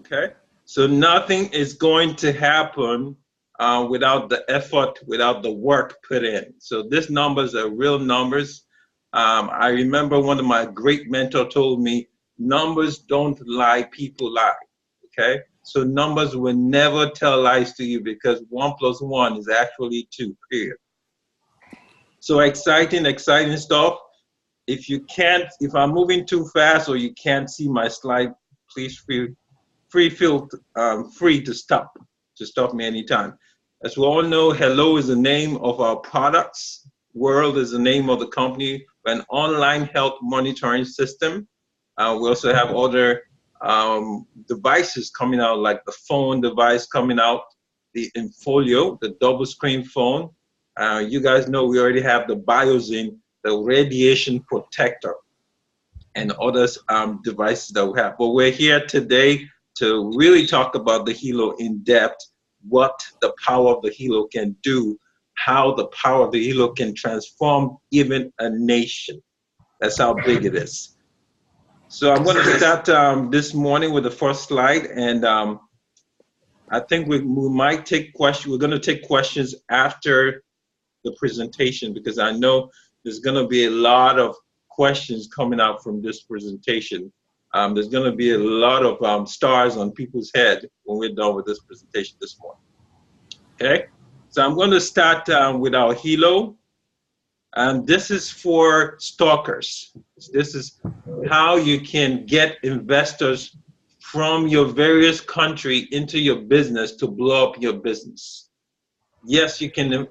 Okay, so nothing is going to happen without the effort, without the work put in. So these numbers are real numbers. I remember one of my great mentors told me, numbers don't lie, people lie. Okay, so numbers will never tell lies to you because 1 + 1 is actually 2, period. So exciting, exciting stuff. If I'm moving too fast or you can't see my slide, please feel free to stop me anytime. As we all know, Hello is the name of our products. World is the name of the company. We're an online health monitoring system. We also have other devices coming out, like the phone device coming out, the Infolio, the double screen phone. You guys know we already have the Biozin, the radiation protector, and other devices that we have. But we're here today to really talk about the Hilo in depth, what the power of the Hilo can do, how the power of the Hilo can transform even a nation. That's how big it is. So I'm going to start this morning with the first slide, and I think we might take questions. We're going to take questions after the presentation because I know there's going to be a lot of questions coming out from this presentation. There's going to be a lot of stars on people's head when we're done with this presentation this morning. Okay, so I'm going to start with our Hilo. And this is for stalkers. This is how you can get investors from your various country into your business to blow up your business. Yes, you can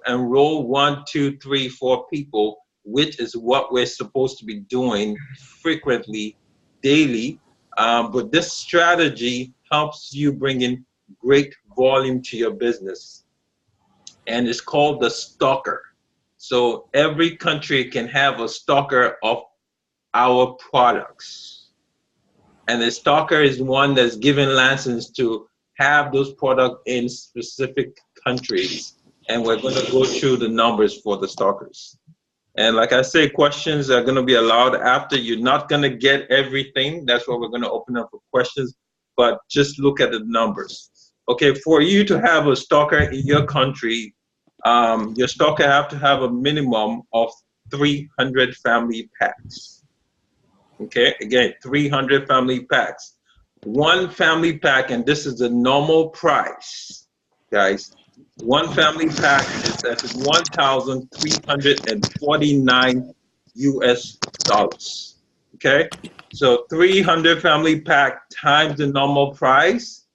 enroll 1, 2, 3, 4 people, which is what we're supposed to be doing frequently, daily. But this strategy helps you bring in great volume to your business. And it's called the stalker. So every country can have a stalker of our products. And the stalker is one that's given license to have those products in specific countries. And we're going to go through the numbers for the stalkers. And like I say, questions are going to be allowed after. You're not going to get everything. That's why we're going to open up for questions. But just look at the numbers. Okay, for you to have a stalker in your country, your stalker have to have a minimum of 300 family packs. Okay, again, 300 family packs. One family pack, and this is the normal price, guys. One family pack is at $1,349 US. Okay, so 300 family pack times the normal price,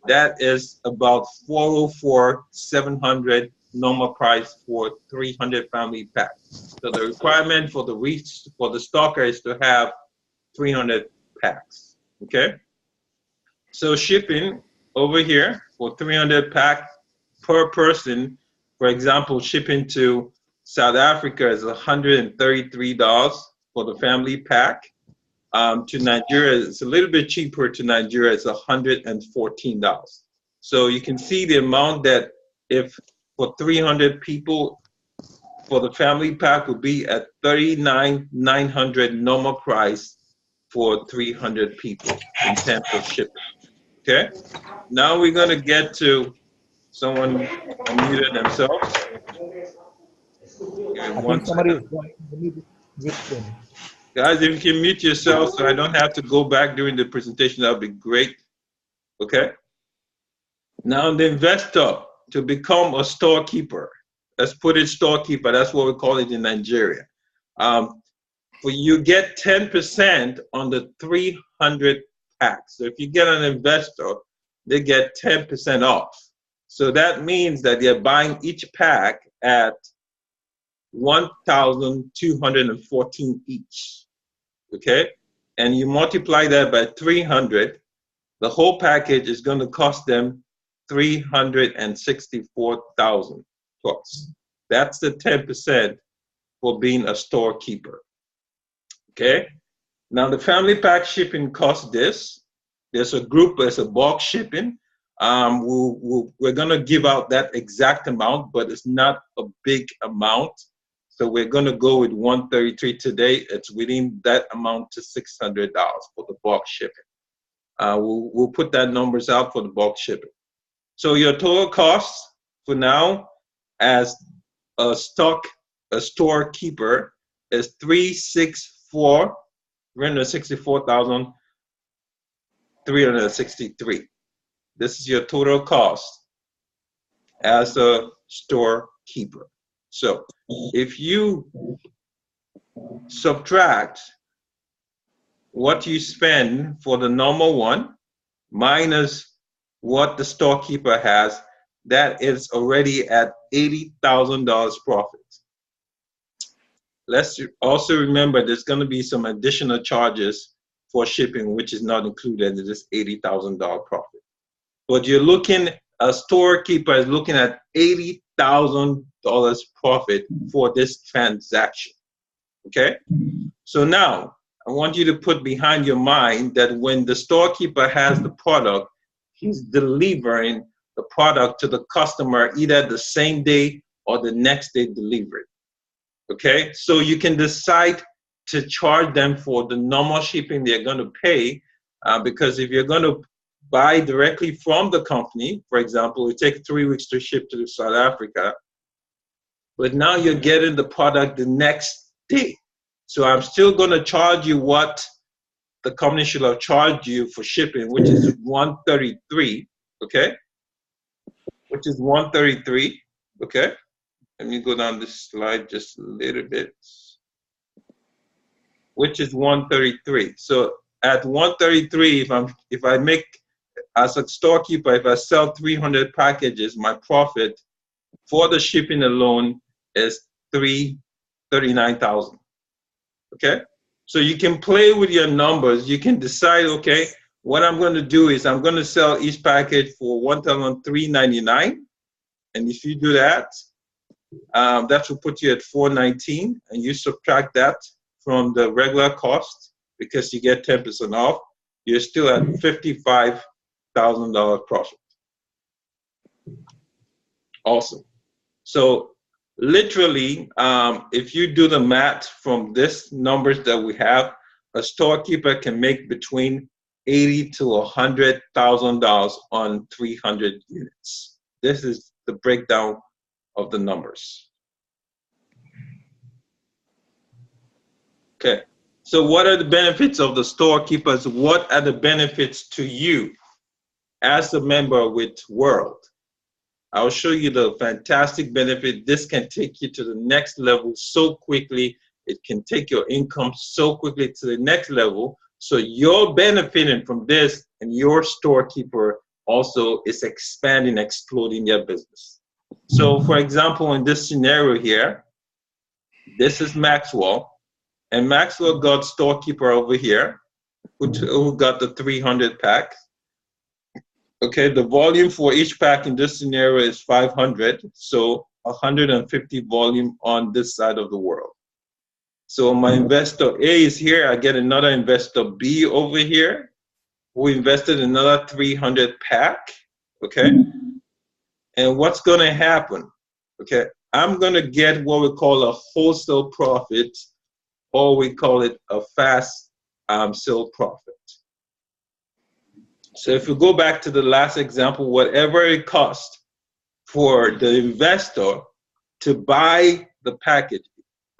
that is about 404,700 normal price for 300 family packs. So the requirement for the stalker is to have 300 packs. Okay. So shipping over here for 300 packs per person, for example, shipping to South Africa is $133 for the family pack. To Nigeria, it's a little bit cheaper. To Nigeria, it's $114. So you can see the amount that if for 300 people, for the family pack would be at $39,900 normal price for 300 people in terms of shipping. Okay, now we're going to get to someone unmuted themselves. I think somebody is going to mute them. Guys, if you can mute yourself so I don't have to go back during the presentation, that would be great. Okay. Now the investor, to become a storekeeper, let's put it storekeeper, that's what we call it in Nigeria. You get 10% on the 300 packs. So if you get an investor, they get 10% off. So that means that they're buying each pack at $1,214 each. Okay, and you multiply that by 300, the whole package is going to cost them $364,000 plus. That's the 10% for being a storekeeper. Okay, now the family pack shipping costs this. There's a bulk shipping. We're going to give out that exact amount, but it's not a big amount. So we're going to go with 133 today. It's within that amount to $600 for the bulk shipping. we'll put that numbers out for the bulk shipping. So your total cost for now as a storekeeper is $364,363. This is your total cost as a storekeeper. So if you subtract what you spend for the normal one minus what the storekeeper has, that is already at $80,000 profit. Let's also remember there's going to be some additional charges for shipping, which is not included in this $80,000 profit. But you're looking, a storekeeper is looking at $80,000 profit for this transaction. Okay? So now, I want you to put behind your mind that when the storekeeper has the product, he's delivering the product to the customer either the same day or the next day delivery. Okay, so you can decide to charge them for the normal shipping they're going to pay, because if you're going to buy directly from the company, for example, it takes 3 weeks to ship to South Africa, but now you're getting the product the next day. So I'm still going to charge you what the company should have charged you for shipping, which is $133, okay? Which is $133, okay? Let me go down this slide just a little bit, which is $133. So at $133, if I make, as a storekeeper, if I sell 300 packages, my profit for the shipping alone is $39,000. Okay, so you can play with your numbers. You can decide, okay, what I'm going to do is I'm going to sell each package for $1,399, and if you do that, that will put you at $419, and you subtract that from the regular cost because you get 10% off. You're still at $55,000 profit. Awesome. So literally, if you do the math from this numbers that we have, a storekeeper can make between $80,000 to $100,000 on 300 units. This is the breakdown of the numbers. Okay, so what are the benefits of the storekeepers? What are the benefits to you as a member with World? I'll show you the fantastic benefit. This can take you to the next level so quickly. It can take your income so quickly to the next level. So you're benefiting from this, and your storekeeper also is expanding, exploding their business. So for example, in this scenario here, this is Maxwell, and Maxwell got storekeeper over here who got the 300 pack. Okay, the volume for each pack in this scenario is 500, so 150 volume on this side of the world. So my investor A is here. I get another investor B over here who invested another 300 pack, okay? And what's gonna happen? Okay, I'm gonna get what we call a wholesale profit, or we call it a fast sale profit. So if you go back to the last example, whatever it costs for the investor to buy the package,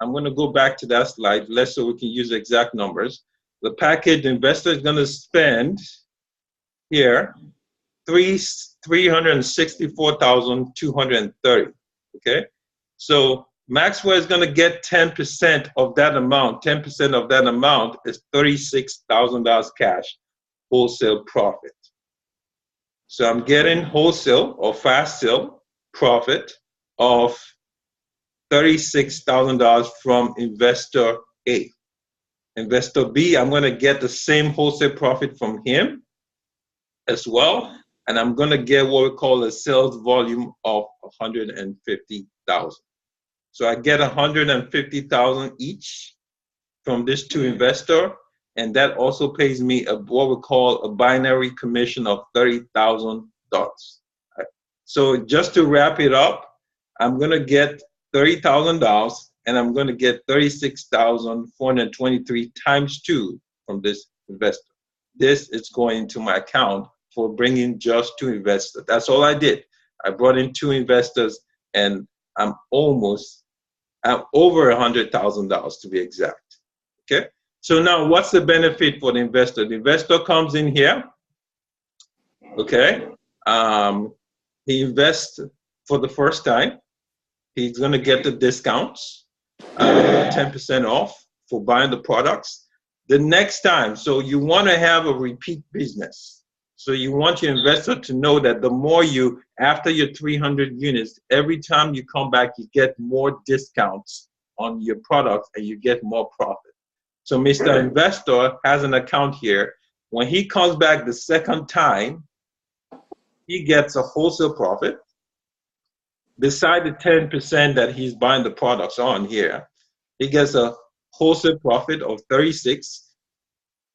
I'm going to go back to that slide, let's so we can use exact numbers. The package investor is going to spend here $364,230. Okay, so Maxwell is going to get 10% of that amount. 10% of that amount is $36,000 cash wholesale profit. So I'm getting wholesale or fast sale profit of $36,000 from investor A. Investor B, I'm going to get the same wholesale profit from him as well, and I'm going to get what we call a sales volume of 150,000. So I get 150,000 each from these two investors, and that also pays me what we call a binary commission of $30,000. Right? So just to wrap it up, I'm going to get $30,000, and I'm going to get 36,423 times 2 from this investor. this is going into my account for bringing just 2 investors. That's all I did. I brought in 2 investors, and I'm over $100,000 to be exact. Okay. So now, what's the benefit for the investor? The investor comes in here. Okay. He invests for the first time. He's going to get the discounts, 10% off for buying the products. The next time, so you want to have a repeat business. So you want your investor to know that the more you, after your 300 units, every time you come back, you get more discounts on your products and you get more profit. So Mr. Investor has an account here. When he comes back the second time, he gets a wholesale profit. Beside the 10% that he's buying the products on here, he gets a wholesale profit of 36,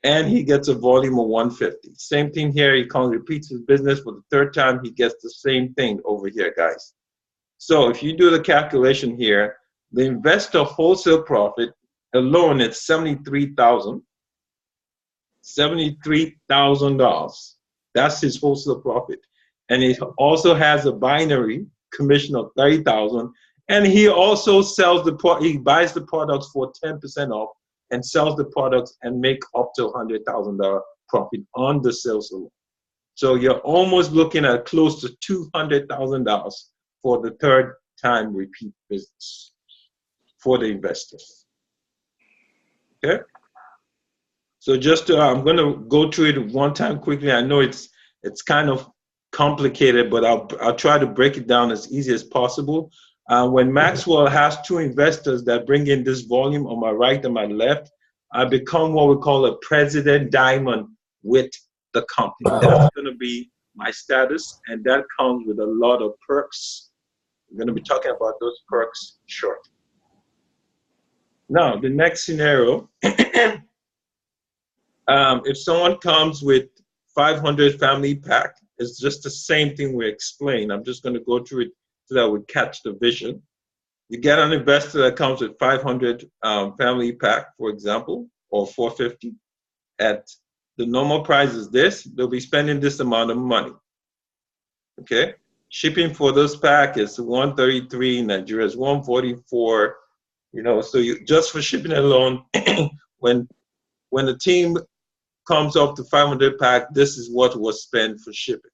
and he gets a volume of 150. Same thing here. He comes, repeats his business for the third time. He gets the same thing over here, guys. So if you do the calculation here, the investor wholesale profit alone is $73,000. That's his wholesale profit, and he also has a binary commission of $30,000, and he also sells he buys the products for 10% off and sells the products and make up to $100,000 profit on the sales alone. So you're almost looking at close to $200,000 for the third time repeat business for the investors. Okay. So just I'm going to go through it one time quickly. I know it's kind of complicated, but I'll try to break it down as easy as possible. When Maxwell has 2 investors that bring in this volume on my right and my left, I become what we call a president diamond with the company. That's going to be my status, and that comes with a lot of perks. We're going to be talking about those perks shortly. Now, the next scenario, if someone comes with 500 family pack, it's just the same thing we explained. I'm just going to go through it so that we catch the vision. You get an investor that comes with 500 family pack, for example, or 450. At the normal price is this, they'll be spending this amount of money. Okay? Shipping for this pack is 133, Nigeria is 144. You know, so you just for shipping alone, when the team comes up to 500 pack, this is what was spent for shipping.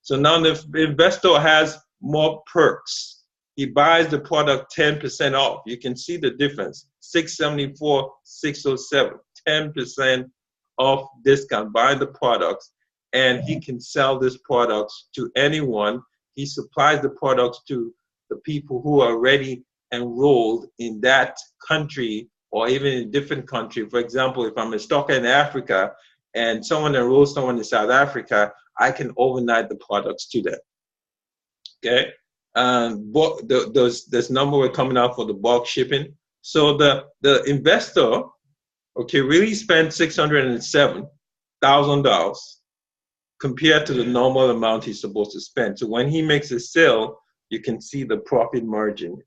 So now the investor has more perks. He buys the product 10% off. You can see the difference. 674, 607, 10% off discount, buying the products, and he can sell these products to anyone. He supplies the products to the people who are already enrolled in that country or even in a different country. For example, if I'm a stocker in Africa and someone enrolls someone in South Africa, I can overnight the products to them. Okay? This number we're coming out for the bulk shipping. So the investor, okay, really spent $607,000 compared to the normal amount he's supposed to spend. So when he makes a sale, you can see the profit margin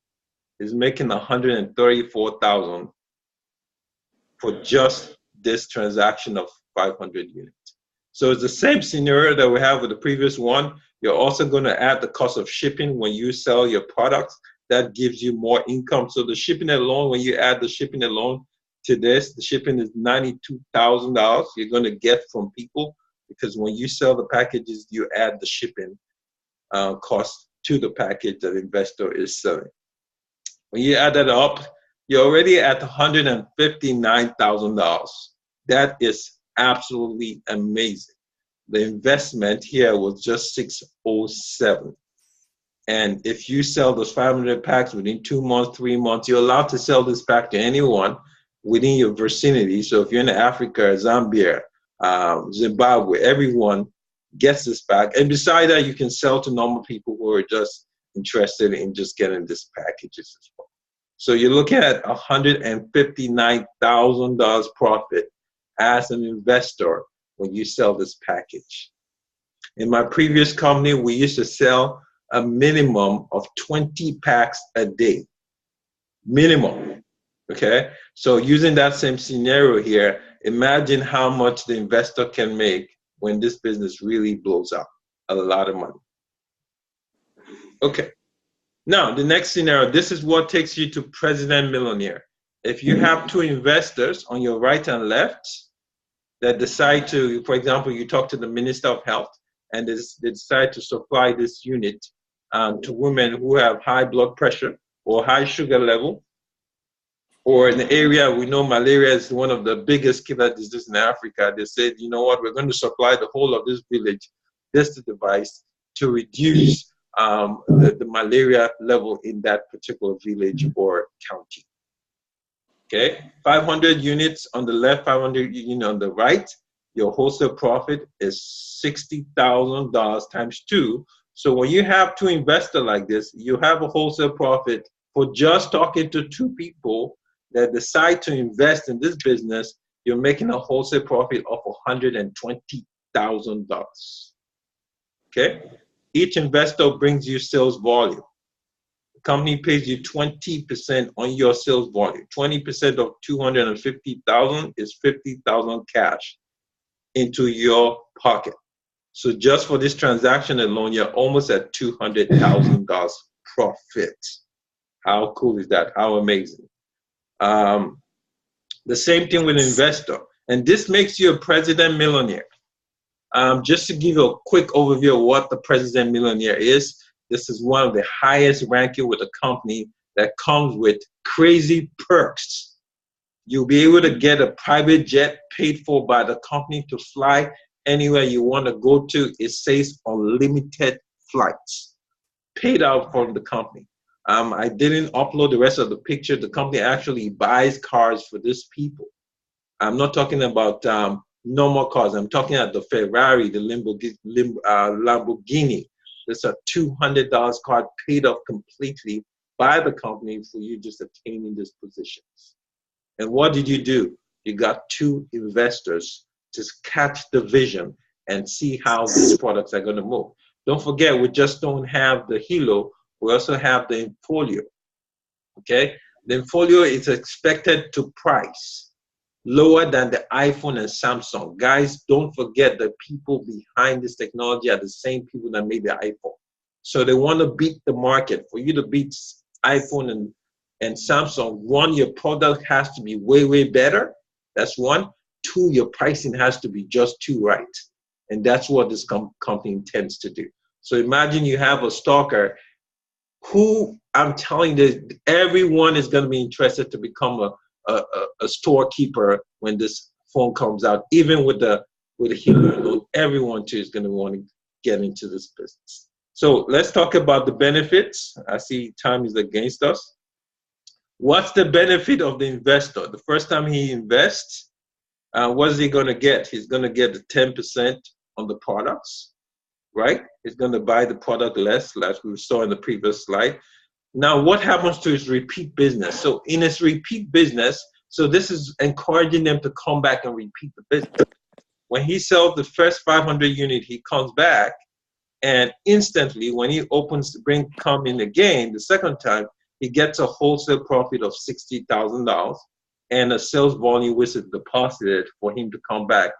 is making $134,000 for just this transaction of 500 units. So it's the same scenario that we have with the previous one. You're also going to add the cost of shipping when you sell your products. That gives you more income. So the shipping alone, when you add the shipping alone to this, the shipping is $92,000 you're going to get from people, because when you sell the packages, you add the shipping cost to the package that the investor is selling. When you add that up, you're already at $159,000. That is absolutely amazing. The investment here was just $607. And if you sell those 500 packs within 2 months, 3 months, you're allowed to sell this pack to anyone within your vicinity. So if you're in Africa, Zambia, Zimbabwe, everyone gets this pack. And beside that, you can sell to normal people who are just interested in just getting this packages as well. So you're looking at $159,000 profit as an investor when you sell this package. In my previous company, we used to sell a minimum of 20 packs a day. Minimum. Okay? So using that same scenario here, Imagine how much the investor can make when this business really blows up. A lot of money. Okay. Now, the next scenario, this is what takes you to President Millionaire. If you have two investors on your right and left that decide to, for example, you talk to the Minister of Health and they decide to supply this unit to women who have high blood pressure or high sugar level, or in the area, we know malaria is one of the biggest killer diseases in Africa. They said, you know what, we're going to supply the whole of this village, this device, to reduce the malaria level in that particular village or county. Okay, 500 units on the left, 500 units on the right. Your wholesale profit is $60,000 times 2. So when you have two investors like this, you have a wholesale profit for just talking to two people that decide to invest in this business. You're making a wholesale profit of $120,000. Okay, each investor brings you sales volume. The company pays you 20% on your sales volume. 20% of 250,000 is 50,000 cash into your pocket. So just for this transaction alone, you're almost at $200,000 profit. How cool is that? How amazing. The same thing with an investor. And this makes you a President Millionaire. Just to give you a quick overview of what the President Millionaire is, this is one of the highest ranking with a company that comes with crazy perks. You'll be able to get a private jet paid for by the company to fly anywhere you want to go to. It says unlimited flights paid out from the company. I didn't upload the rest of the picture. The company actually buys cars for these people. I'm not talking about normal cars. I'm talking about the Ferrari, the Lamborghini. There's a $200 car paid off completely by the company for you just attaining these positions. And what did you do? You got two investors to catch the vision and see how these products are going to move. Don't forget, we just don't have the Hilo. We also have the Infolio. Okay? The Infolio is expected to price lower than the iPhone and Samsung. Guys, don't forget the people behind this technology are the same people that made the iPhone. So they want to beat the market. For you to beat iPhone and Samsung, one, your product has to be way, way better. That's one. Two, your pricing has to be just too right. And that's what this company intends to do. So imagine you have a stalker who, I'm telling you, everyone is going to be interested to become a storekeeper when this phone comes out. Even with the Hilo, everyone too is going to want to get into this business. So let's talk about the benefits. I see time is against us. What's the benefit of the investor? The first time he invests, what is he going to get? He's going to get the 10% on the products, right? He's going to buy the product less, like we saw in the previous slide. Now, what happens to his repeat business? So in his repeat business, so this is encouraging them to come back and repeat the business. When he sells the first 500 unit, he comes back, and instantly, when he opens come in again, the second time, he gets a wholesale profit of $60,000 and a sales volume which is deposited for him to come back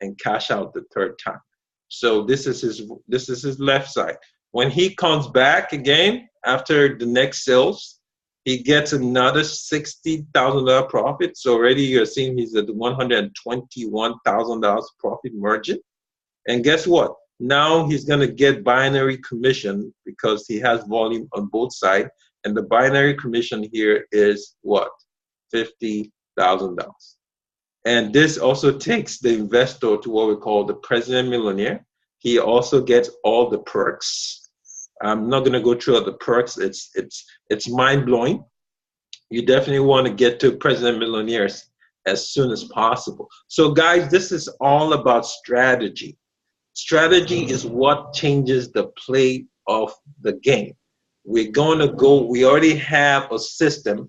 and cash out the third time. So this is his left side. When he comes back again after the next sales, he gets another $60,000 profit. So already you're seeing he's at the $121,000 profit margin. And guess what? Now he's going to get binary commission because he has volume on both sides. And the binary commission here is what? $50,000. And this also takes the investor to what we call the President Millionaire. He also gets all the perks. I'm not going to go through all the perks. It's mind-blowing. You definitely want to get to President Millionaires as soon as possible. So guys, this is all about strategy. Strategy is what changes the play of the game. We're going to go, we already have a system.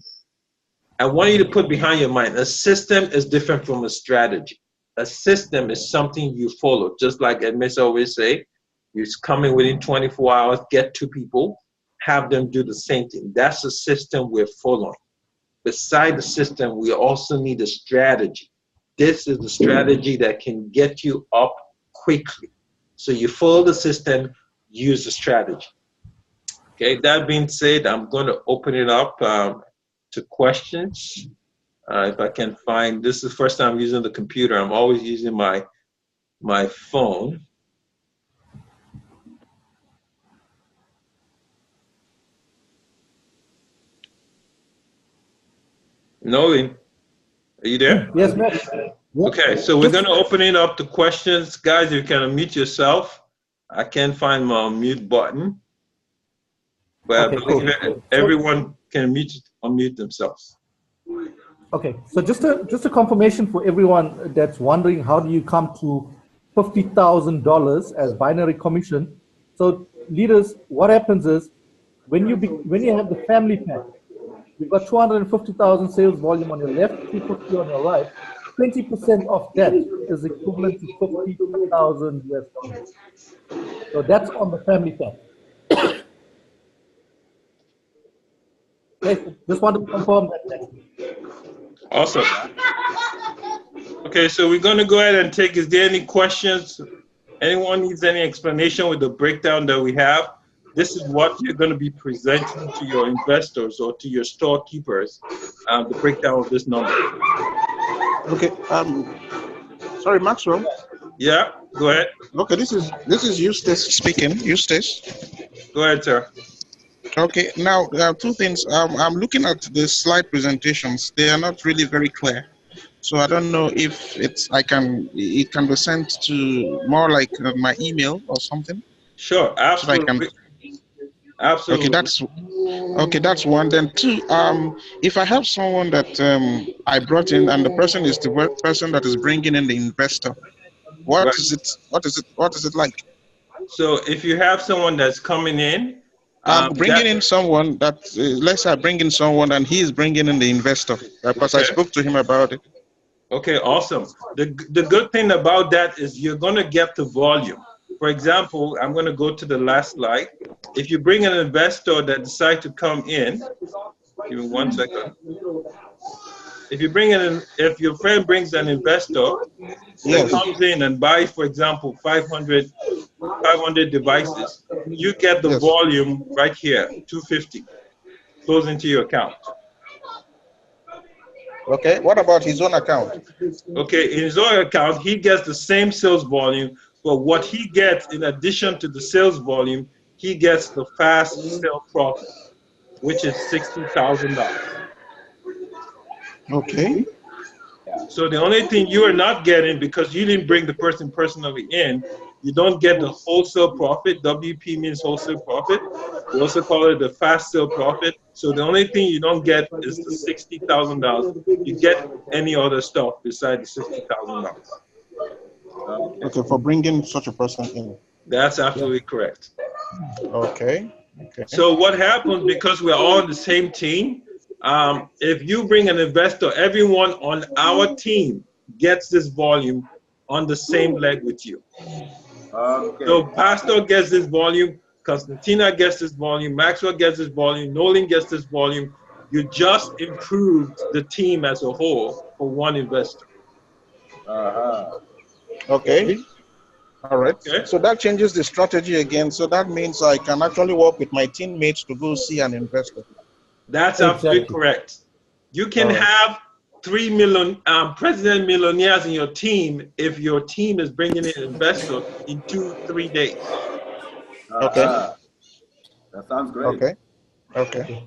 I want you to put behind your mind, a system is different from a strategy. A system is something you follow, just like Edmis always say, you come in within 24 hours, get two people, have them do the same thing. That's the system we're following. Beside the system, we also need a strategy. this is the strategy that can get you up quickly. So you follow the system, use the strategy. Okay, that being said, I'm going to open it up to questions. If I can find, this is the first time I'm using the computer. I'm always using my phone. Nolan, are you there? Yes, Max. Okay, so we're going to open it up to questions. Guys, you can unmute yourself. I can't find my mute button, but Okay, I believe cool. everyone can unmute themselves. Okay, so just a confirmation for everyone that's wondering, how do you come to $50,000 as binary commission? So leaders, what happens is when you have the family pack, you've got 250,000 sales volume on your left, 250 on your right. 20% of that is equivalent to 50,000 US dollars. So that's on the family pack. Okay, just want to confirm that. Awesome. Okay, so we're going to go ahead and take, is there any questions? Anyone needs any explanation with the breakdown that we have? This is what you're going to be presenting to your investors or to your storekeepers, the breakdown of this number. Okay. Sorry, Maxwell. Yeah, go ahead. Okay, this is Eustace speaking. Eustace. Go ahead, sir. Okay. Now, two things. I'm looking at the slide presentations. They are not really very clear. So I don't know if it can be sent to more like my email or something. Sure, absolutely. Absolutely. Okay, that's one. Then two, if I have someone that I brought in and the person is the person that is bringing in the investor, what is it like? So if you have someone that's coming in, bringing in someone that, let's say I bring in someone and he is bringing in the investor, because I spoke to him about it. Okay, awesome. The good thing about that is you're going to get the volume. For example, I'm going to go to the last slide. If you bring an investor that decides to come in, give me 1 second. If your friend brings an investor that comes in and buys, for example, 500 devices, you get the volume right here, 250, goes into your account. Okay, what about his own account? Okay, in his own account, he gets the same sales volume, but what he gets in addition to the sales volume, he gets the fast sale profit, which is $60,000. Okay. So the only thing you are not getting, because you didn't bring the person personally in, you don't get the wholesale profit. WP means wholesale profit. We also call it the fast sale profit. So the only thing you don't get is the $60,000. You get any other stuff besides the $60,000. Okay, for bringing such a person in. That's absolutely correct. Okay. So what happens, because we're all on the same team, if you bring an investor, everyone on our team gets this volume on the same leg with you. Okay. So Pastor gets this volume, Constantina gets this volume, Maxwell gets this volume, Nolan gets this volume. You just improved the team as a whole for one investor. Okay. All right. Okay. So that changes the strategy again. So that means I can actually work with my teammates to go see an investor. That's absolutely correct. You can have 3 million president millionaires in your team if your team is bringing in investors in 2-3 days. Okay. That sounds great. Okay.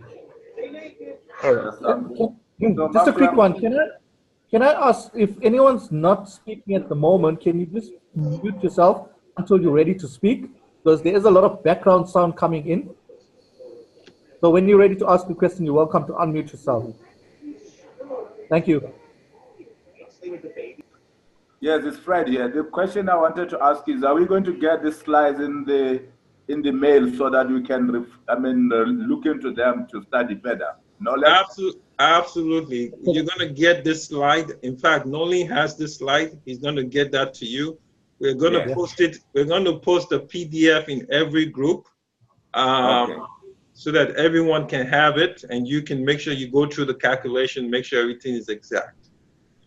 All right. Just a quick one. Can I ask, if anyone's not speaking at the moment, can you just mute yourself until you're ready to speak? Because there is a lot of background sound coming in. So when you're ready to ask the question, you're welcome to unmute yourself. Thank you. Yes, it's Fred here. The question I wanted to ask is, are we going to get the slides in the mail so that we can, look into them to study better? Absolutely. You're going to get this slide. In fact, Nolan has this slide. He's going to get that to you. We're going to post it. We're going to post a PDF in every group. So that everyone can have it, and you can make sure you go through the calculation, make sure everything is exact.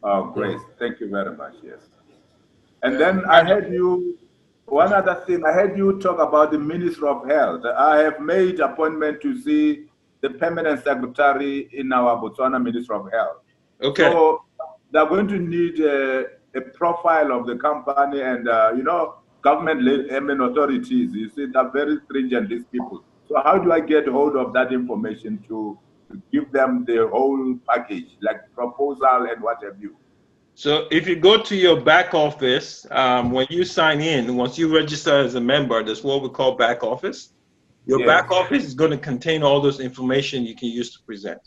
Oh, great. Thank you very much. Yes. And then I heard you, one other thing, I heard you talk about the Minister of Health. I have made appointment to see the permanent secretary in our Botswana Minister of Health. Okay. So they're going to need a profile of the company and, you know, government authorities. You see, they're very stringent, these people. So how do I get hold of that information to give them the whole package, like proposal and what have you? So if you go to your back office, when you sign in, once you register as a member, that's what we call back office. Your back office is going to contain all those information you can use to present.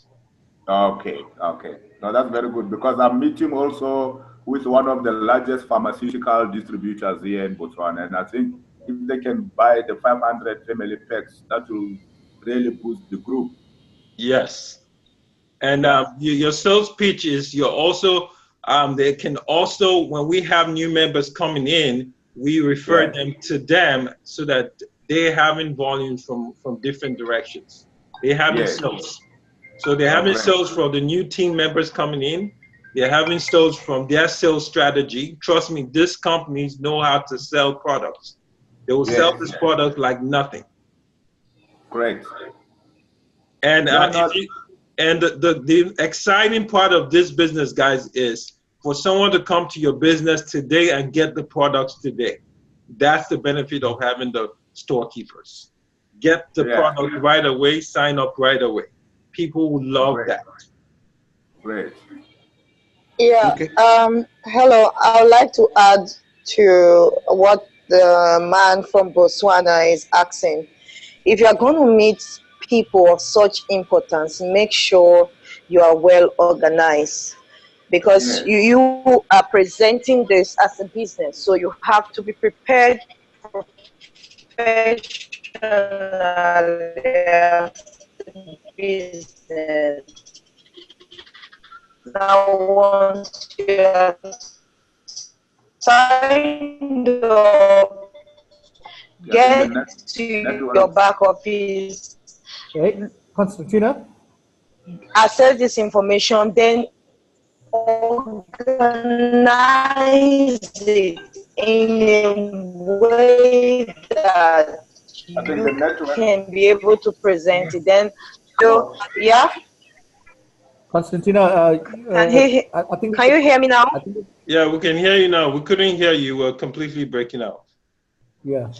Okay, okay. Now that's very good because I'm meeting also with one of the largest pharmaceutical distributors here in Botswana. And I think if they can buy the 500 family packs, that will really boost the group. Yes. And your sales pitch is you're also, they can also, when we have new members coming in, we refer them to them so that they're having volumes from different directions. They're having sales. So they're having sales from the new team members coming in. They're having sales from their sales strategy. Trust me, these companies know how to sell products. They will sell this product like nothing. Great. And the exciting part of this business, guys, is for someone to come to your business today and get the products today. That's the benefit of having the storekeepers. Get the product right away, sign up right away. People will love that. Great. Yeah. Okay. Hello. I would like to add to what the man from Botswana is asking. If you are going to meet people of such importance, make sure you are well organized, because you are presenting this as a business, so you have to be prepared professionally as a business. Now, once you are signed up, get to your back office. Okay, Constantina? Access this information, then organize it in a way that you can be able to present it. Then, so, yeah? Constantina, I think. Can you hear me now? Yeah, we can hear you now. We couldn't hear you. We're completely breaking out. Yeah.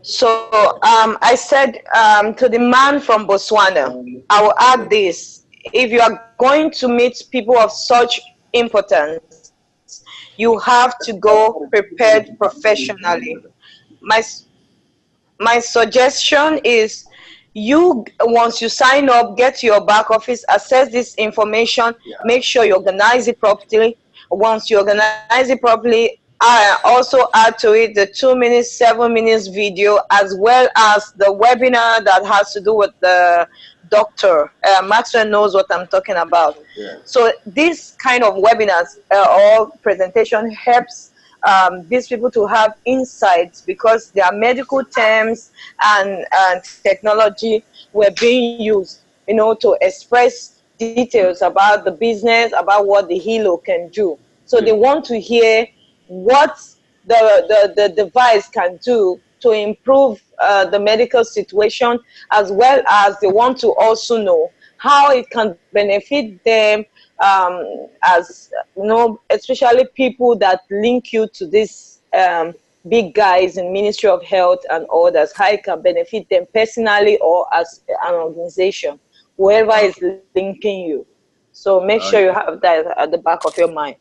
So I said to the man from Botswana, I will add this. If you are going to meet people of such importance, you have to go prepared professionally. My suggestion is, once you sign up, get to your back office, access this information, make sure you organize it properly. Once you organize it properly, I also add to it the 2 minutes, 7 minutes video, as well as the webinar that has to do with the doctor. Maxwell knows what I'm talking about. So this kind of webinars or presentation helps these people to have insights, because their medical terms and technology were being used, to express details about the business, about what the Hilo can do. So they want to hear what the device can do to improve the medical situation, as well as they want to also know how it can benefit them, as especially people that link you to these big guys in Ministry of Health and others, how it can benefit them personally or as an organization, whoever is linking you. So make sure you have that at the back of your mind.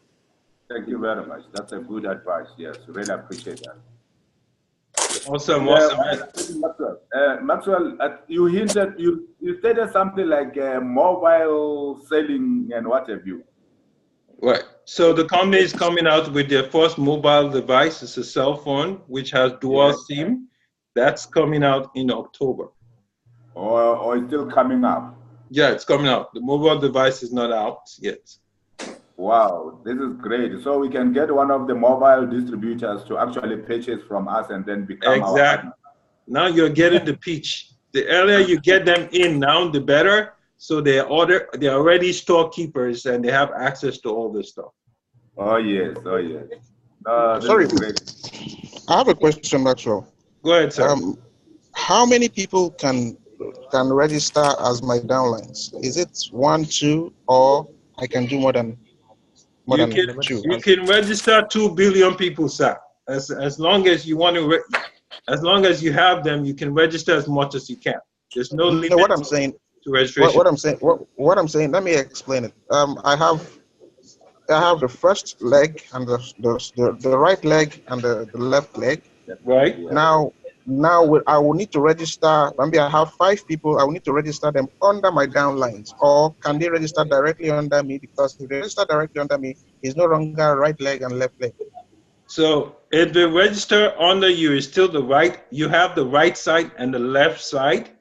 Thank you very much. That's a good advice. Yes, really appreciate that. Awesome. Maxwell, you hinted, you stated something like mobile selling and what have you. Right. So the company is coming out with their first mobile device. It's a cell phone which has dual SIM. That's coming out in October. Or it's still coming up? Yeah, it's coming out. The mobile device is not out yet. Wow, this is great. So we can get one of the mobile distributors to actually purchase from us and then become our partner. Now you're getting the pitch. The earlier you get them in now, the better. So they're already storekeepers and they have access to all this stuff. Oh yes, oh yes. No, Sorry, great. I have a question, Maxwell. Go ahead, sir. How many people can register as my downlines? Is it 1, 2, or I can do more than 2? You can register 2 billion people, sir. As long as you want to, as long as you have them, you can register as much as you can. There's no limit. No, what I'm saying. To registration. What I'm saying. Let me explain it. I have the first leg and the right leg and the left leg. Right. Now I will need to register. Maybe I have 5 people. I will need to register them under my downlines, or can they register directly under me? Because if they register directly under me, it's no longer right leg and left leg. So if they register under you, is still the right. You have the right side and the left side.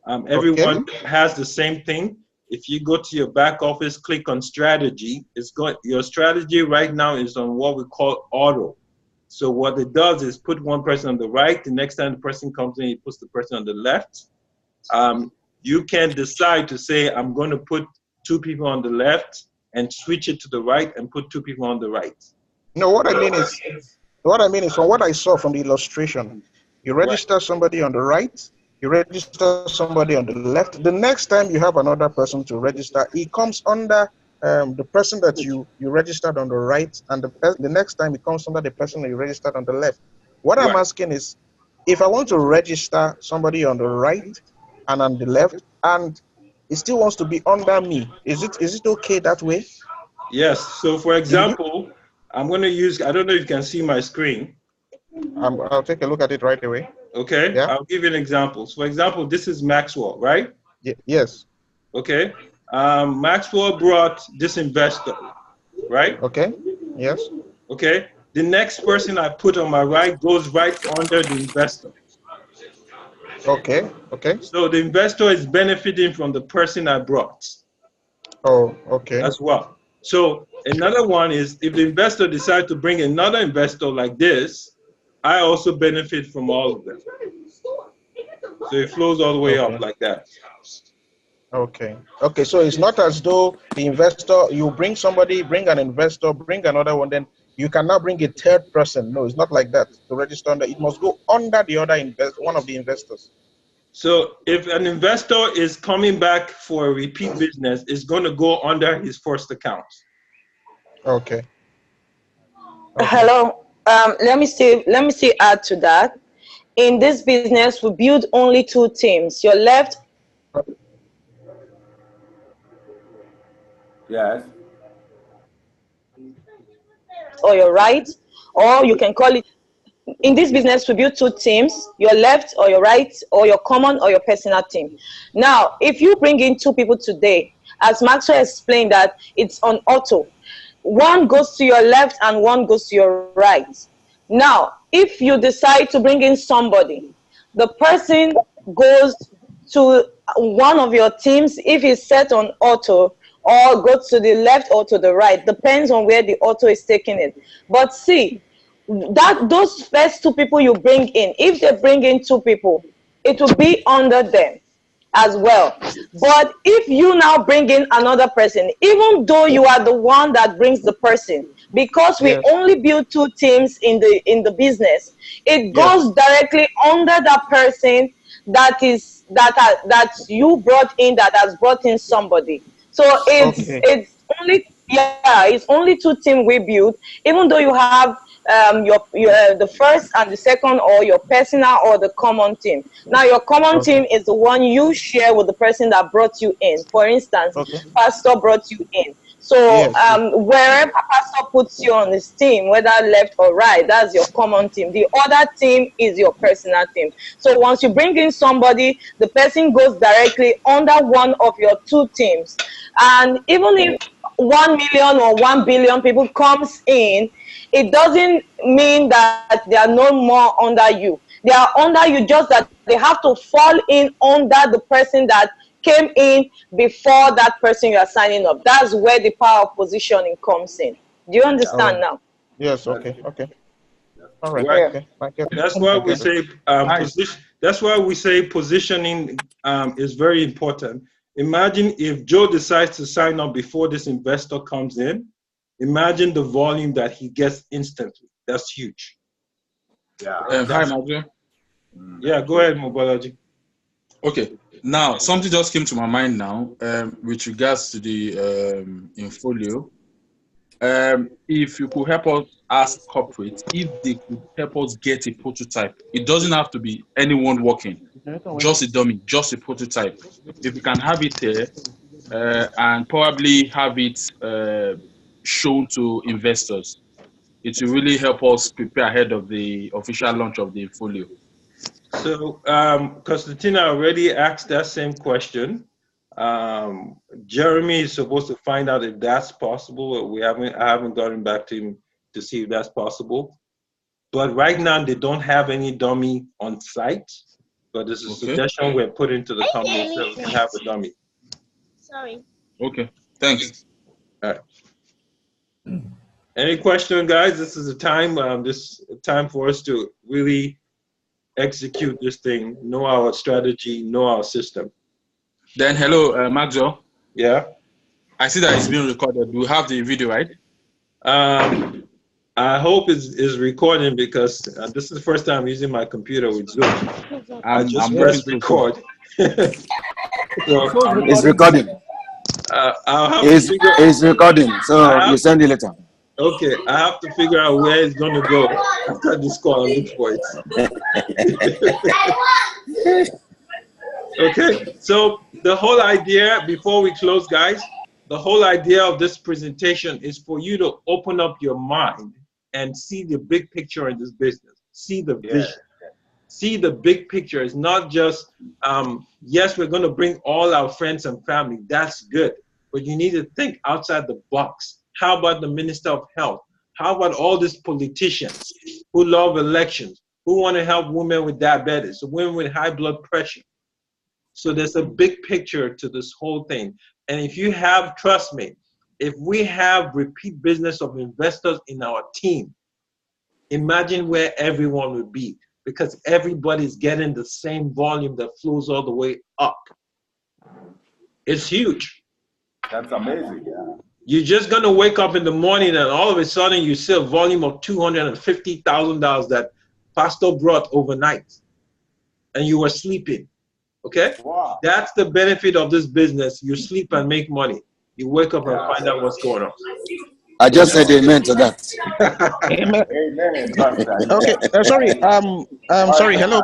Everyone has the same thing. If you go to your back office, click on strategy. Your strategy right now is on what we call auto. So what it does is put one person on the right. The next time the person comes in, it puts the person on the left. You can decide to say, I'm going to put 2 people on the left and switch it to the right and put 2 people on the right. No, what I mean is from what I saw from the illustration, you register somebody on the right, you register somebody on the left. The next time you have another person to register, it comes under the person that you registered on the right, and the next time it comes under the person that you registered on the left. What I'm asking is, if I want to register somebody on the right and on the left, and it still wants to be under me, is it okay that way? Yes. So for example, I'm going to use, I don't know if you can see my screen. I'll take a look at it right away. Okay. Yeah. I'll give you an example. So for example, this is Maxwell, right? Yes. Okay. Maxwell brought this investor, right? Okay. Yes. Okay. The next person I put on my right goes right under the investor. Okay. Okay. So the investor is benefiting from the person I brought. Oh, okay. As well. So another one is if the investor decides to bring another investor like this, I also benefit from all of them. So it flows all the way up like that. Okay. Okay. So it's not as though the investor, you bring somebody, bring an investor, bring another one, then you cannot bring a third person. No, it's not like that. To register under, it must go under the other one of the investors. So if an investor is coming back for a repeat business, it's going to go under his first account. Okay. Hello. Let me see add to that. In this business, we build only 2 teams. Your left. Yes. Or your right, or you can call it. In this business, we build 2 teams, your left or your right, or your common or your personal team. Now, if you bring in 2 people today, as Maxwell explained that it's on auto, one goes to your left and one goes to your right. Now, if you decide to bring in somebody, the person goes to one of your teams if it's set on auto, or go to the left or to the right, depends on where the auto is taking it. But see, those first 2 people you bring in, if they bring in 2 people, it will be under them as well. But if you now bring in another person, even though you are the one that brings the person, because we only build 2 teams in the business, it goes directly under that person that you brought in, that has brought in somebody. So it's only 2 teams we build, even though you have the first and the second, or your personal or the common team. Now your common team is the one you share with the person that brought you in. For instance, pastor brought you in. So wherever pastor puts you on his team, whether left or right, that's your common team. The other team is your personal team. So once you bring in somebody, the person goes directly under one of your 2 teams. And even if 1 million or 1 billion people comes in, it doesn't mean that they are no more under you. They are under you, just that they have to fall in under the person that came in before that person you are signing up. That's where the power of positioning comes in. Do you understand now? Yes. Okay. Okay. All right. Right. Okay. That's why we say that's why we say positioning is very important. Imagine if Joe decides to sign up before this investor comes in. Imagine the volume that he gets instantly. That's huge. Yeah. Hi, Maxwell. Yeah, go ahead, Mobology. Okay, now something just came to my mind now with regards to the Infolio. If you could help us ask corporate if they could help us get a prototype. It doesn't have to be anyone working, just a dummy, just a prototype. If you can have it there and probably have it shown to investors, it will really help us prepare ahead of the official launch of the Infolio. So Constantina already asked that same question. Jeremy is supposed to find out if that's possible. I haven't gotten back to him to see if that's possible. But right now they don't have any dummy on site. But this is a suggestion we're putting to the company so we can have a dummy. Sorry. Okay, thanks. All right. Any question, guys? This is a time. Time for us to really execute this thing, know our strategy, know our system. Then hello, Maxwell. Yeah. I see that it's being recorded. We have the video, right? I hope it's recording because this is the first time using my computer with Zoom. I just pressed record. It's recording. It's recording. So you send it later. Okay, I have to figure out where it's going to go after this call and look for it. Okay, so the whole idea, before we close, guys, the whole idea of this presentation is for you to open up your mind and see the big picture in this business. See the vision. See the big picture. It's not just, yes, we're going to bring all our friends and family. That's good. But you need to think outside the box. How about the Minister of Health? How about all these politicians who love elections, who want to help women with diabetes, women with high blood pressure? So there's a big picture to this whole thing. And if you have, trust me, if we have repeat business of investors in our team, imagine where everyone would be, because everybody's getting the same volume that flows all the way up. It's huge. That's amazing, yeah. You're just going to wake up in the morning and all of a sudden you see a volume of $250,000 that Pastor brought overnight and you were sleeping. Okay? Wow. That's the benefit of this business. You sleep and make money. You wake up and find out what's going on. I just said amen to that. Amen. Amen. Okay. Sorry. Sorry. Hello,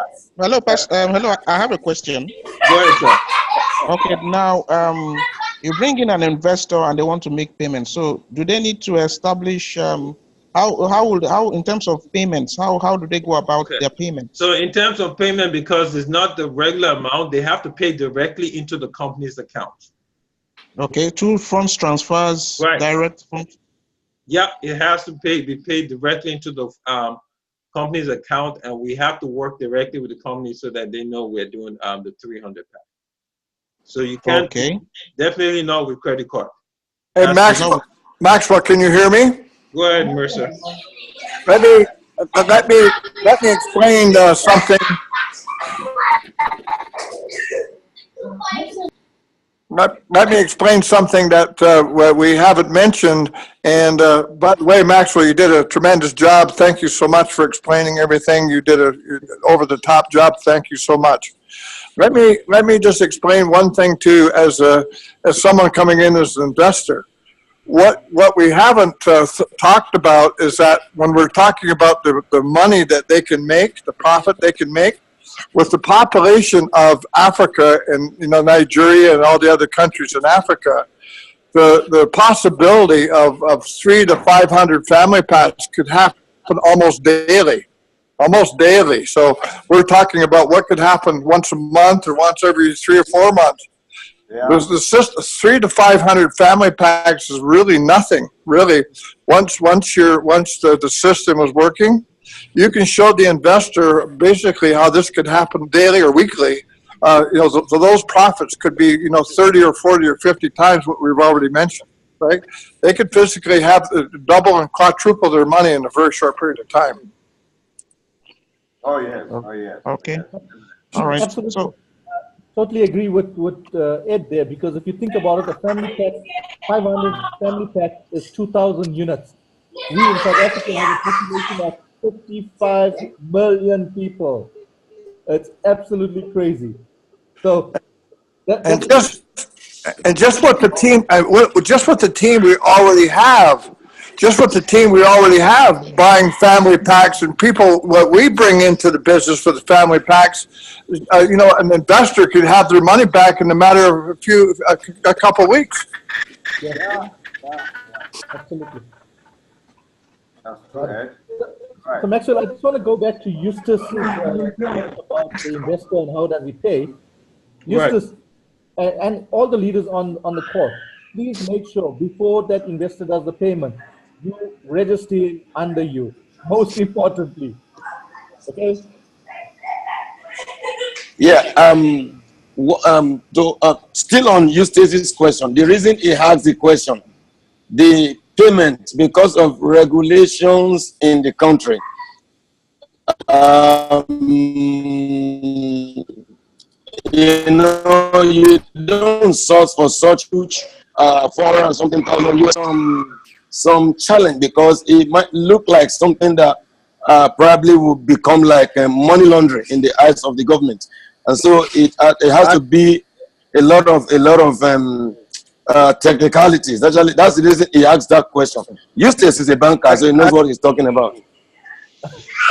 Pastor. Hello. I have a question. Go ahead, sir. Okay. Now, you bring in an investor and they want to make payments. So, do they need to establish how in terms of payments? How do they go about their payments? So, in terms of payment, because it's not the regular amount, they have to pay directly into the company's account. Okay. 2 funds transfers, right. Direct funds. Yeah, it has to be paid directly into the company's account, and we have to work directly with the company so that they know we're doing the 300 pack. So you can't definitely not with credit card. Hey, Maxwell, can you hear me? Go ahead, Mercer. Let me explain something. Let me explain something that we haven't mentioned. And by the way, Maxwell, you did a tremendous job. Thank you so much for explaining everything. You did an over-the-top job. Thank you so much. Let me just explain one thing too, as someone coming in as an investor. What we haven't talked about is that when we're talking about the money that they can make, the profit they can make, with the population of Africa and Nigeria and all the other countries in Africa, the possibility of 300 to 500 family packs could happen almost daily. So we're talking about what could happen once a month or once every 3 or 4 months. Yeah. The system, 300 to 500 family packs is really nothing. Really, once the system is working, you can show the investor basically how this could happen daily or weekly. So those profits could be 30 or 40 or 50 times what we've already mentioned. Right? They could physically have double and quadruple their money in a very short period of time. Oh yes. Oh yes. Okay. All right. So totally agree with Ed there, because if you think about it, a family pack, 500 family pack is 2,000 units. We in South Africa have a population of 55 million people. It's absolutely crazy. So And that's just what the team, just what the team we already have, just what the team we already have buying family packs and people, what we bring into the business for the family packs, an investor could have their money back in a matter of a couple weeks. yeah, absolutely. That's correct. Right. So Maxwell, I just want to go back to Eustace's point about the investor and how does he pay. Eustace, and all the leaders on the call, please make sure before that investor does the payment, you register under you. Most importantly, okay? Yeah. Still on Eustace's question, the reason he asked the question, the payment because of regulations in the country. You don't source for such huge 400 something thousand US some challenge, because it might look like something that probably will become like money laundering in the eyes of the government, and so it has to be a lot of technicalities. Actually, that's the reason he asked that question. Eustace is a banker, so he knows what he's talking about.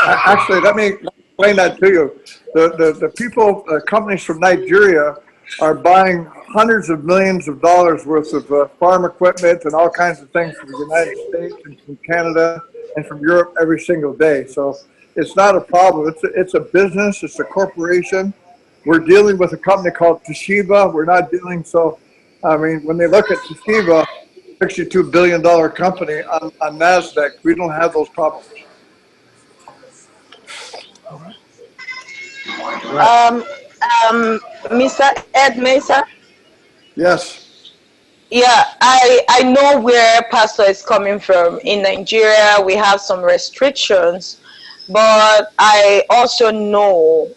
Actually, let me explain that to you. The people, companies from Nigeria are buying hundreds of millions of dollars worth of farm equipment and all kinds of things from the United States and from Canada and from Europe every single day. So it's not a problem. It's a business. It's a corporation. We're dealing with a company called Toshiba. We're not dealing, so, I mean, when they look at Toshiba, $62 billion company on NASDAQ, we don't have those problems. Mr. Ed Mesa? Yes. Yeah, I know where Pastor is coming from. In Nigeria, we have some restrictions, but I also know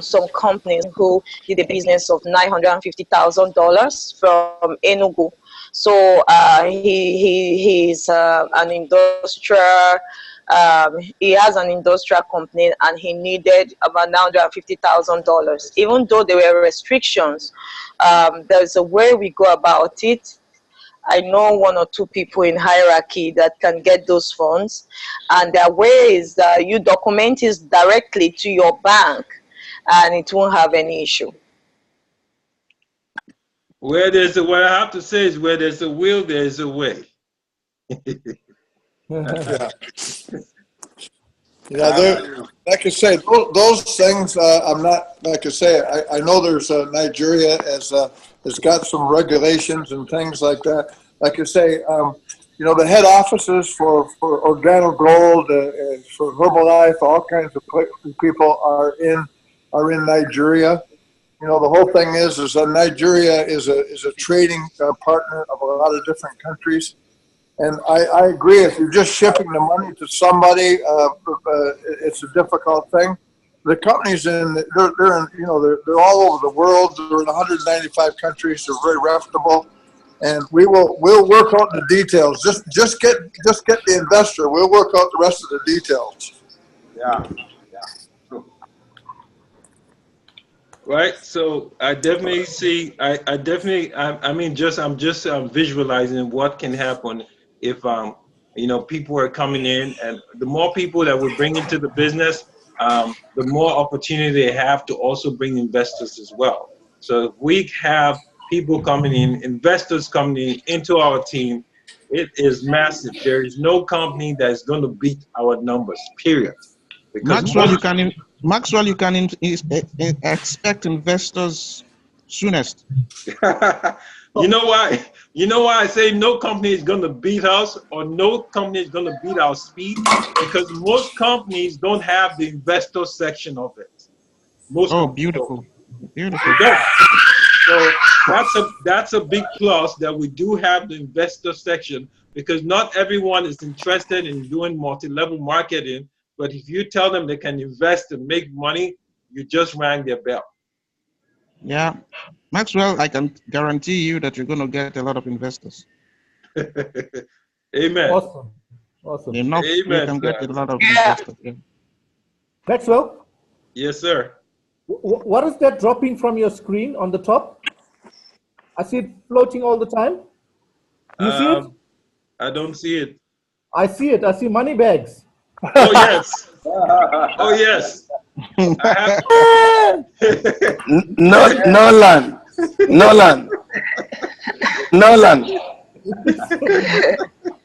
some companies who did a business of $950,000 from Enugu. So he's an industrial. He has an industrial company and he needed about $950,000. Even though there were restrictions, there's a way we go about it. I know one or two people in hierarchy that can get those funds, and there are ways that you document it directly to your bank and it won't have any issue. What I have to say is, where there's a will, there's a way. Yeah, like I say, those things, I'm not, like I say, I know there's Nigeria has got some regulations and things like that. Like I say, the head offices for Organo Gold, for Herbalife, all kinds of people are in Nigeria. The whole thing is Nigeria is a trading partner of a lot of different countries. And I agree. If you're just shipping the money to somebody, it's a difficult thing. The companies they're all over the world. They're in 195 countries. They're very reputable, and we'll work out the details. Just get the investor. We'll work out the rest of the details. Yeah. Right. So I definitely see. I'm just visualizing what can happen if people are coming in, and the more people that we bring into the business, the more opportunity they have to also bring investors as well. So if we have people coming in, investors coming into our team, it is massive. There is no company that is going to beat our numbers, period. Because Maxwell, you can expect investors soonest. You know why I say no company is going to beat us, or no company is going to beat our speed? Because most companies don't have the investor section of it. Beautiful. So that's a big plus, that we do have the investor section, because not everyone is interested in doing multi-level marketing. But if you tell them they can invest and make money, you just rang their bell. Yeah. Maxwell, I can guarantee you that you're going to get a lot of investors. Amen. Awesome. Awesome. Enough, you Amen, can get a sir. lot of Yeah. investors. Yeah. Maxwell, Yes, sir. what is that dropping from your screen on the top? I see it floating all the time. Do you see it? I don't see it. I see it. I see money bags. Oh, yes. Oh, yes. Nolan.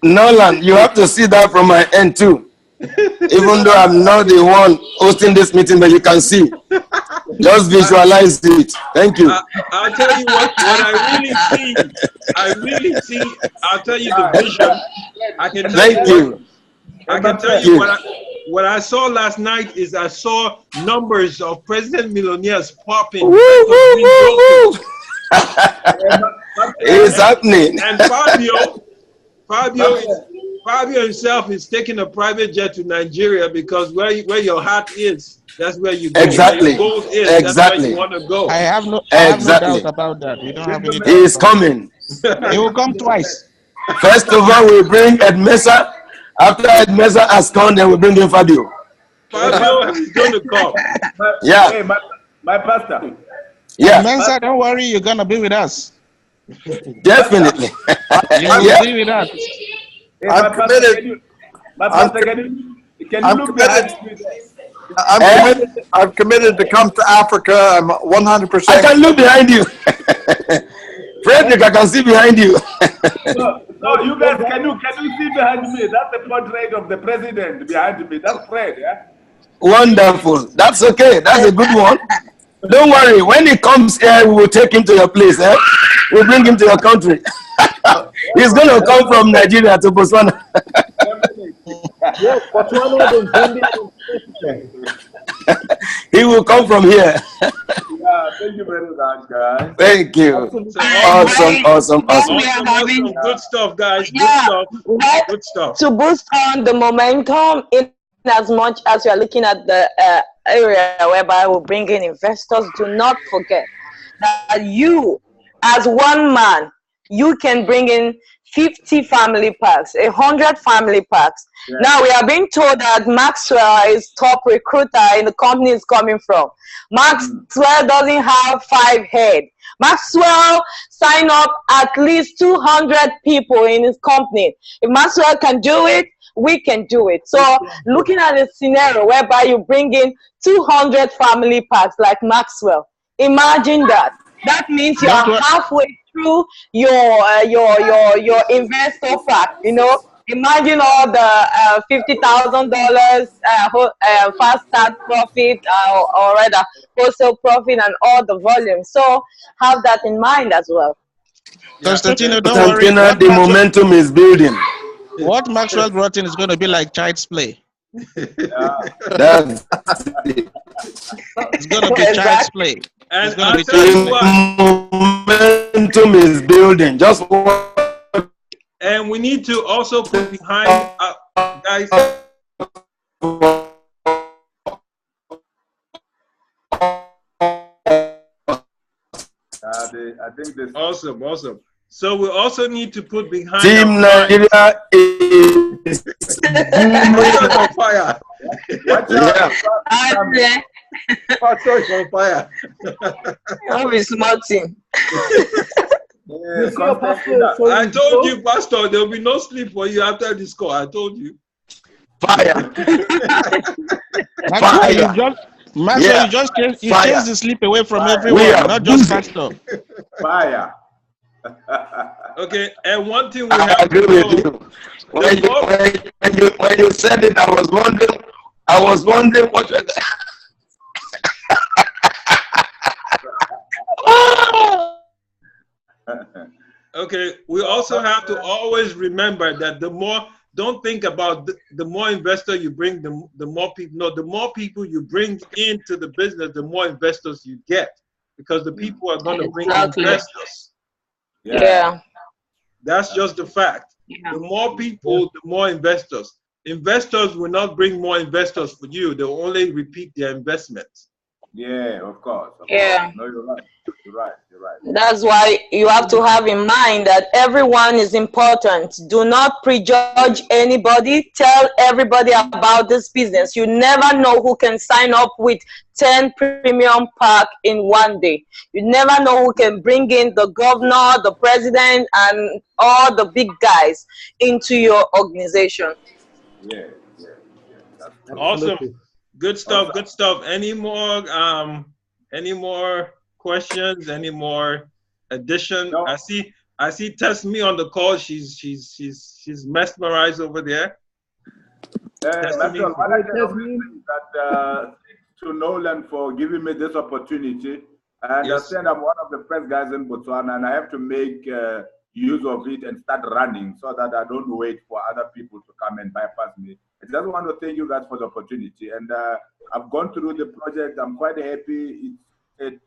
Nolan, you have to see that from my end too. Even though I'm not the one hosting this meeting, but you can see. Just visualize it. Thank you. I'll tell you what I really see. I'll tell you the vision. I can tell Thank you. I can tell you what I saw last night is I saw numbers of president millionaires popping. It's happening. And Fabio himself is taking a private jet to Nigeria because where your heart is, that's where you go. Exactly. Where your goal is, Exactly. that's where you want to go. I have no Exactly. doubt about that. We don't have any doubt. He is coming. He will come twice. First of all, we bring Ed Mesa. After Ed Mesa has come, then we bring in Fabio. Fabio is going to come. Yeah. Hey, my pastor. Yeah. Mensa, don't worry, you're gonna be with us. Definitely. You will Yeah. be with us. Hey, I'm committed. My pastor, can you I'm look committed. behind me? I'm committed to come to Africa. I'm 100%. I can look behind you. Frederick, I can see behind you. No, you guys, can you see behind me? That's the portrait of the president behind me. That's Fred, yeah? Wonderful. That's okay. That's a good one. Don't worry. When he comes here, we will take him to your place. Eh? We'll bring him to your country. He's going to come from Nigeria to Botswana. Yes, Botswana, then Zambia. He will come from here. Yeah, thank you very much, guys. Thank you. Awesome. Awesome. Good stuff, guys. Good stuff. To boost on the momentum, in as much as you are looking at the area whereby we're bringing investors, do not forget that you, as one man, you can bring in 50 family packs, 100 family packs. Yeah. Now we are being told that Maxwell is top recruiter in the company is coming from. Maxwell doesn't have 5 heads. Maxwell sign up at least 200 people in his company. If Maxwell can do it, we can do it. So looking at a scenario whereby you bring in 200 family packs like Maxwell, imagine that. That means you are halfway through your investor pack. You know, imagine all the $50,000 fast start profit or rather wholesale profit and all the volume. So have that in mind as well. Constantino, don't worry. The momentum is building. What Maxwell brought in is going to be like child's play. That's it. It's going to be child's play. And the momentum is building. Just and we need to also put behind guys. I think this. Awesome. So we also need to put behind Team Nigeria is on fire. Watch out. Pastor on fire. I'll be smarting. I told you, Pastor, there will be no sleep for you after this call. I told you. Fire. Maxwell, you just changed the sleep away from everyone, not just Pastor. Fire. Okay, and one thing we I have agree with you. When you said it, I was wondering what was Okay, we also have to always remember that don't think about the more investor you bring, the more people. No, the more people you bring into the business, the more investors you get, because the people are going to bring investors. Yeah. That's just the fact. Yeah. The more people, the more investors. Investors will not bring more investors for you. They'll only repeat their investments. Yeah, of course. Yeah. No, you're right. You're right. You're right. That's why you have to have in mind that everyone is important. Do not prejudge anybody. Tell everybody about this business. You never know who can sign up with 10 premium pack in one day. You never know who can bring in the governor, the president, and all the big guys into your organization. Yeah, yeah, yeah. That's true. Awesome. Absolutely. Good stuff. Good stuff. Any more questions? Any more addition? No. I see Test Me on the call. She's mesmerized over there. Maxwell, what I can only say is that thanks to Nolan for giving me this opportunity. I understand I'm one of the first guys in Botswana, and I have to make use of it and start running so that I don't wait for other people to come and bypass me. I just want to thank you guys for the opportunity. And I've gone through the project. I'm quite happy. It's a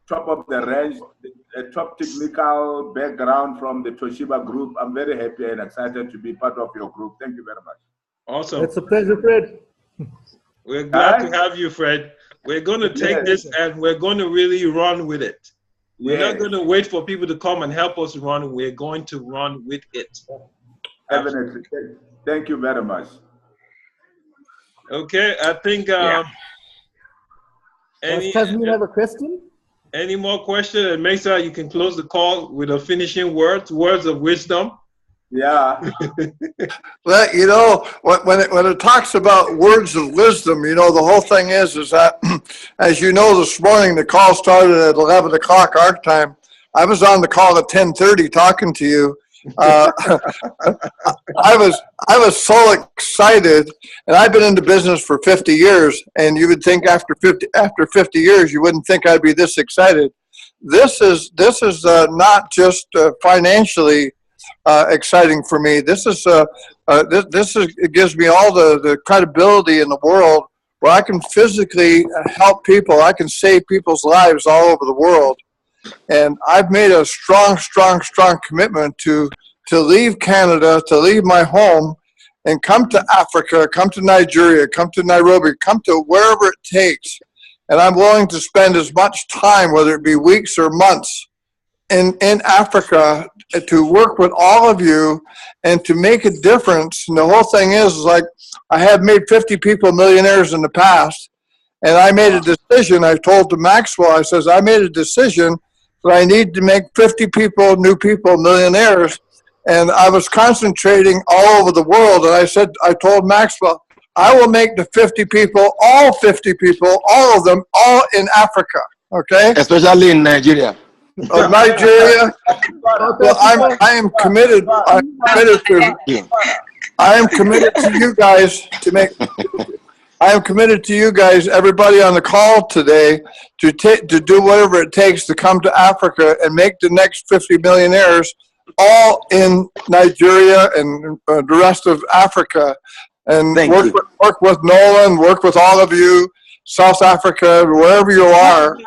top of the range, a top technical background from the Toshiba group. I'm very happy and excited to be part of your group. Thank you very much. Awesome. It's a pleasure, Fred. We're glad to have you, Fred. We're going to take this and we're going to really run with it. We're not going to wait for people to come and help us run. We're going to run with it. Definitely. Thank you very much. Okay, I think Does Tasmin have a question? Any more questions? And make sure you can close the call with a finishing words of wisdom. Yeah. Well, you know, when it talks about words of wisdom, you know, the whole thing is that, as you know, this morning the call started at 11 o'clock our time. I was on the call at 10:30 talking to you. I was so excited, and I've been in the business for 50 years, and you would think after 50 years you wouldn't think I'd be this excited. This is not just financially exciting for me. It gives me all the credibility in the world where I can physically help people. I can save people's lives all over the world. And I've made a strong commitment to leave Canada, to leave my home, and come to Africa, come to Nigeria, come to Nairobi, come to wherever it takes. And I'm willing to spend as much time, whether it be weeks or months, in Africa to work with all of you and to make a difference. And the whole thing is like, I have made 50 people millionaires in the past, and I made a decision. I told to Maxwell, I says, I made a decision that I need to make 50 people, new people, millionaires. And I was concentrating all over the world. And I told Maxwell, I will make the 50 people, all 50 people, all of them, all in Africa. Okay? Especially in Nigeria. Nigeria. Well, I am committed. I am committed to you guys to make. I am committed to you guys, everybody on the call today, to do whatever it takes to come to Africa and make the next 50 millionaires, all in Nigeria and the rest of Africa, and work with Nolan, work with all of you, South Africa, wherever you are.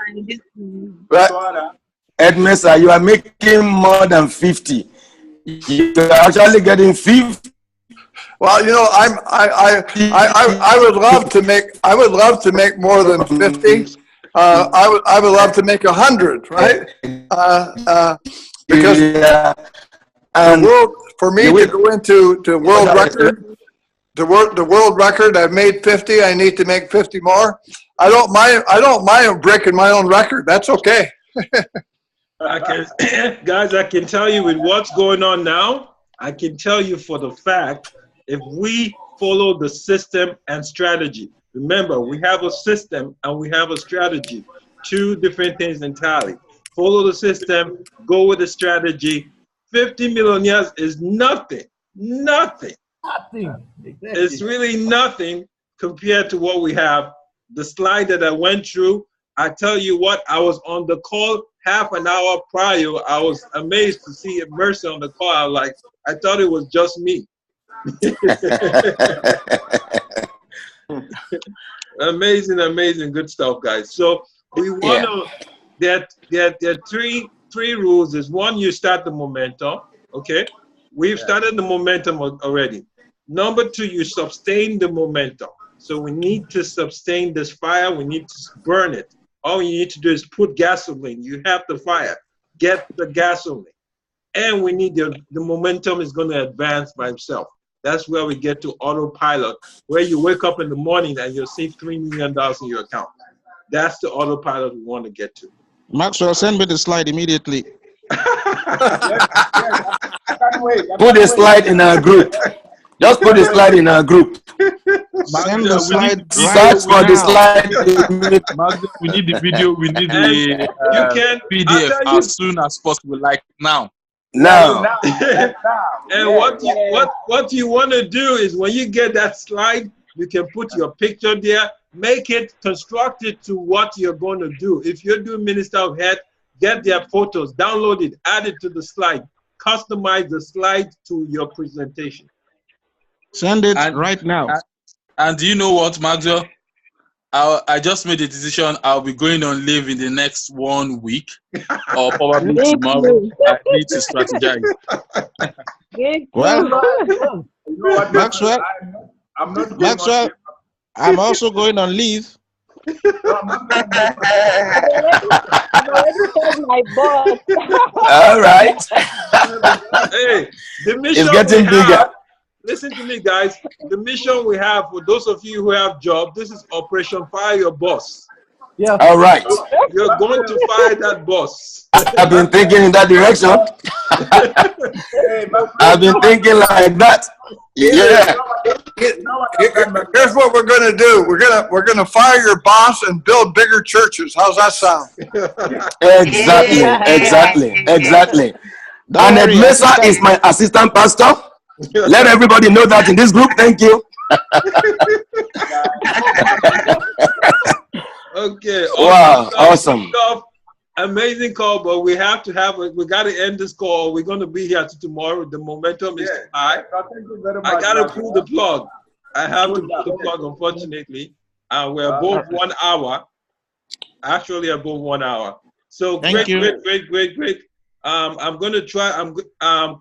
Edmesa, you are making more than 50. You are actually getting 50. Well, you know, I would love to make more than 50. I would love to make 100, right? Because and for me to go into world record, the world record, I've made 50. I need to make 50 more. I don't mind breaking my own record. That's okay. Guys, I can tell you with what's going on now, I can tell you for the fact, if we follow the system and strategy, remember, we have a system and we have a strategy, two different things entirely. Follow the system, go with the strategy. 50 millionaires is nothing. Exactly. It's really nothing compared to what we have. The slide that I went through, I tell you what, I was on the call half an hour prior. I was amazed to see Mercy on the call. I was like, I thought it was just me. Amazing, good stuff, guys. So we want to. There are three rules. Is one, you start the momentum. Okay, we've started the momentum already. Number two, you sustain the momentum. So we need to sustain this fire. We need to burn it. All you need to do is put gasoline. You have the fire. Get the gasoline. And we need the momentum is going to advance by itself. That's where we get to autopilot, where you wake up in the morning and you'll see $3 million in your account. That's the autopilot we want to get to. Maxwell, send me the slide immediately. Put the slide in our group. Just put the slide in our group. Send the slide. Search for the slide. We need the video. We need the PDF as soon as possible, like now. Now. And what you want to do is when you get that slide, you can put your picture there, make it constructed to what you're going to do. If you're doing Minister of Health, get their photos, download it, add it to the slide, customize the slide to your presentation. Send it right now. And do you know what, Maxwell? I just made a decision. I'll be going on leave in the next 1 week, or probably tomorrow. I need to strategize. Well, You know what, Maxwell? I'm not going Maxwell, on- I'm also going on leave. I've already told my boss. All right. Hey, the mission It's getting we bigger. have, listen to me, guys. The mission we have for those of you who have jobs, this is Operation Fire Your Boss. Yeah. All right. You're going to fire that boss. I've been thinking in that direction. Hey, Maxwell, I've been thinking like that. Yeah. Here's what we're gonna do. We're gonna fire your boss and build bigger churches. How's that sound? Exactly. Don't And worry, Mesa is my assistant pastor. Let everybody know that in this group. Thank you. Okay. Wow, awesome. Stuff. Amazing call, but we have to have we got to end this call. We're going to be here till tomorrow. The momentum is high. thank you very much. I got to Maxwell. pull the plug. I have to pull the plug, unfortunately. We're above 1 hour. Actually, above 1 hour. So Thank you. great. I'm going to try.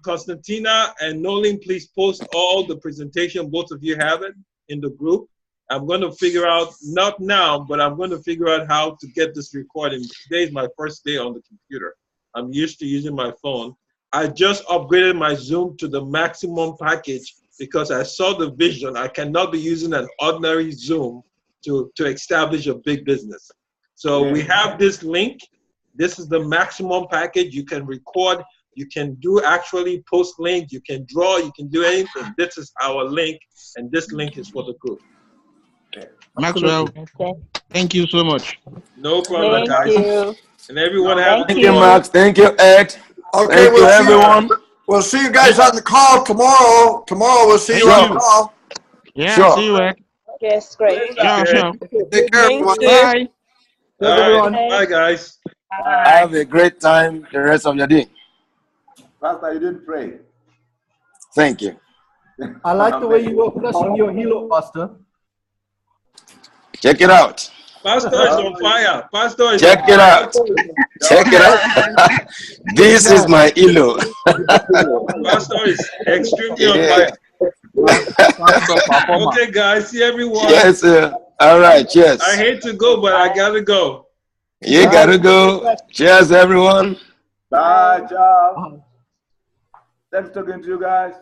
Constantina and Nolan, please post all the presentation. Both of you have it in the group. I'm going to figure out, not now, but I'm going to figure out how to get this recording. Today is my first day on the computer. I'm used to using my phone. I just upgraded my Zoom to the maximum package because I saw the vision. I cannot be using an ordinary Zoom to establish a big business. So we have this link. This is the maximum package. You can record. You can do actually post link. You can draw. You can do anything. This is our link, and this link is for the group. Maxwell, thank you so much. No problem, Thank guys. you. And everyone have a Thank good you, one. Max. Thank you, Ed. Okay, Thank you, everyone. We'll see you guys on the call tomorrow. Tomorrow we'll see you on the call. Yeah, Sure. see you, Ed. Yes, great. Sure. Take care, everyone. Bye. All right. Bye, guys. Have a great time the rest of your day. Pastor, you didn't pray. Thank you. I like the way you were flashing your halo, Pastor. Check it out. Pastor is on fire. Pastor is Check on it fire. out. Check it out. This is my elo. Pastor is extremely on Yeah. fire. Okay, guys. See everyone. Yes, sir. All right. Cheers. I hate to go, but I gotta go. You gotta go. Cheers, everyone. Bye, ciao. Thanks talking to you guys.